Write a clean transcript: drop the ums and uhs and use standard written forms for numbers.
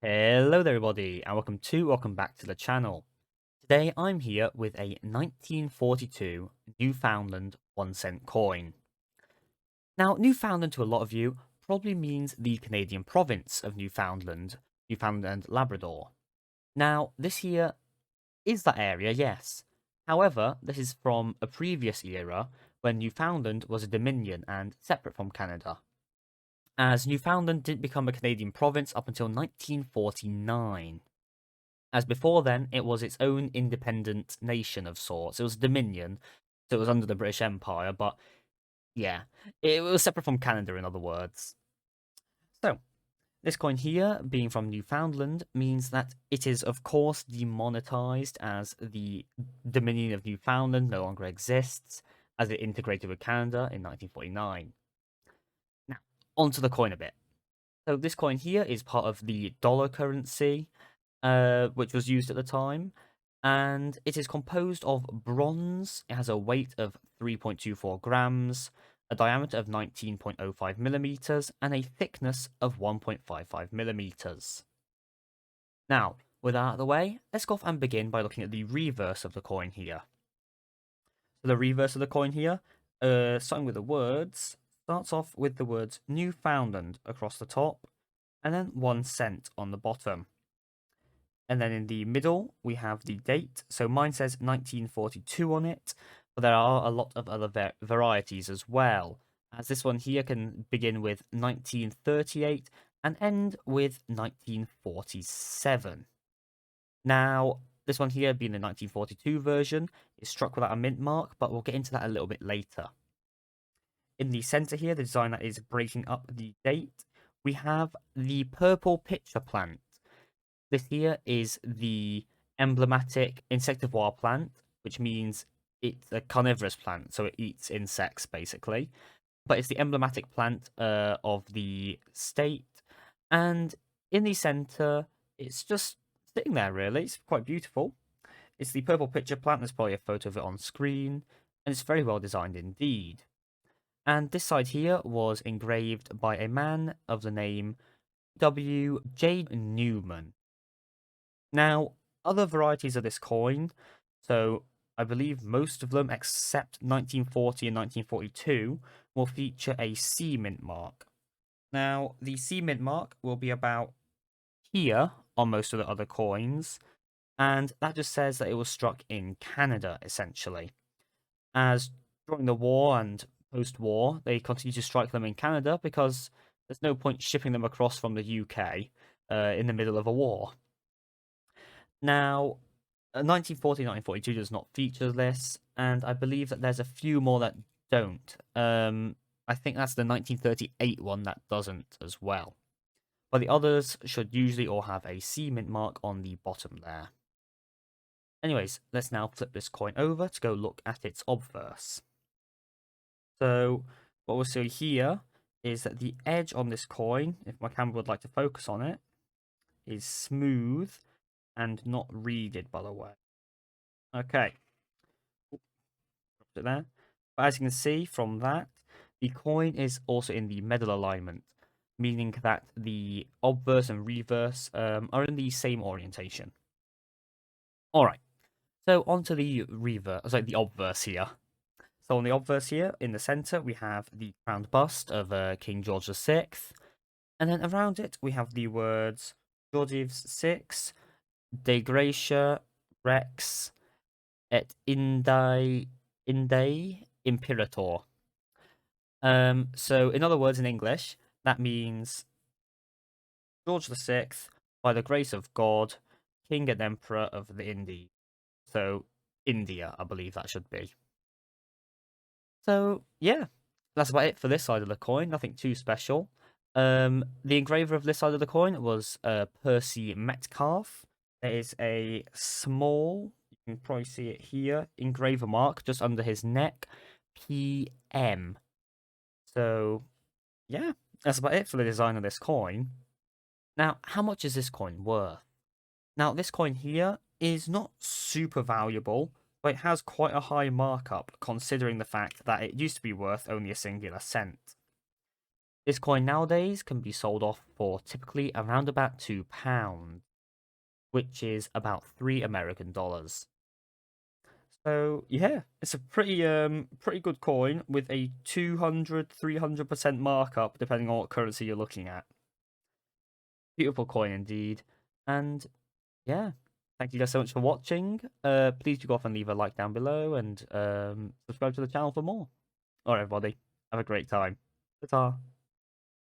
Hello there everybody and welcome back to the channel. Today I'm here with a 1942 Newfoundland 1 cent coin. Now Newfoundland to a lot of you probably means the Canadian province of Newfoundland, Newfoundland and Labrador. Now this here is that area, yes. However, this is from a previous era when Newfoundland was a dominion and separate from Canada, as Newfoundland didn't become a Canadian province up until 1949. As before then, it was its own independent nation of sorts. It was a dominion, so it was under the British Empire, but yeah, it was separate from Canada, in other words. So, this coin here, being from Newfoundland, means that it is, of course, demonetized as the Dominion of Newfoundland no longer exists, as it integrated with Canada in 1949. Now, onto the coin a bit. So, this coin here is part of the dollar currency, which was used at the time, and it is composed of bronze. It has a weight of 3.24 grams, a diameter of 19.05 millimeters, and a thickness of 1.55 millimeters. Now, with that out of the way, let's go off and begin by looking at the reverse of the coin here. So the reverse of the coin here, starting with the words, starts off with the words Newfoundland across the top, and then 1 cent on the bottom. And then in the middle, we have the date. So mine says 1942 on it, but there are a lot of other varieties as well, as this one here can begin with 1938 and end with 1947. Now, this one here being the 1942 version is struck without a mint mark, but we'll get into that a little bit later. In the center here, the design that is breaking up the date, we have the purple pitcher plant. This here is the emblematic insectivore plant, which means it's a carnivorous plant, so it eats insects basically. But it's the emblematic plant of the state, and in the center, it's just sitting there really. It's quite beautiful. It's the purple pitcher plant. There's probably a photo of it on screen, and it's very well designed indeed. And this side here was engraved by a man of the name W. J. Newman. Now, other varieties of this coin, so I believe most of them except 1940 and 1942, will feature a C mint mark. Now, the C mint mark will be about here on most of the other coins, and that just says that it was struck in Canada, essentially. As during the war and post-war, they continue to strike them in Canada because there's no point shipping them across from the UK in the middle of a war. Now, 1940, 1942 does not feature this, and I believe that there's a few more that don't. I think that's the 1938 one that doesn't as well. But the others should usually all have a C mint mark on the bottom there. Anyways, let's now flip this coin over to go look at its obverse. So, what we'll see here is that the edge on this coin, if my camera would like to focus on it, is smooth and not reeded, by the way. Okay. Put it there. But as you can see from that, the coin is also in the medal alignment, meaning that the obverse and reverse are in the same orientation. Alright, so onto the the obverse here. So on the obverse here, in the centre, we have the crowned bust of King George VI, and then around it, we have the words Georgius VI, De Gratia Rex et Inde Imperator. So in other words, in English, that means George VI, by the grace of God, King and Emperor of the Indies. So India, I believe that should be. So yeah, that's about it for this side of the coin. Nothing too special. The engraver of this side of the coin was Percy Metcalfe. There is a small, you can probably see it here, engraver mark just under his neck, PM. So, yeah, that's about it for the design of this coin. Now, how much is this coin worth? Now, this coin here is not super valuable, but it has quite a high markup considering the fact that it used to be worth only a singular cent. This coin nowadays can be sold off for typically around about £2, which is about $3 American. So yeah, it's a pretty good coin with a 200-300% markup depending on what currency you're looking at. Beautiful coin indeed. And yeah, thank you guys so much for watching. Please do go off and leave a like down below and subscribe to the channel for more. Alright everybody, have a great time. Ta-ta.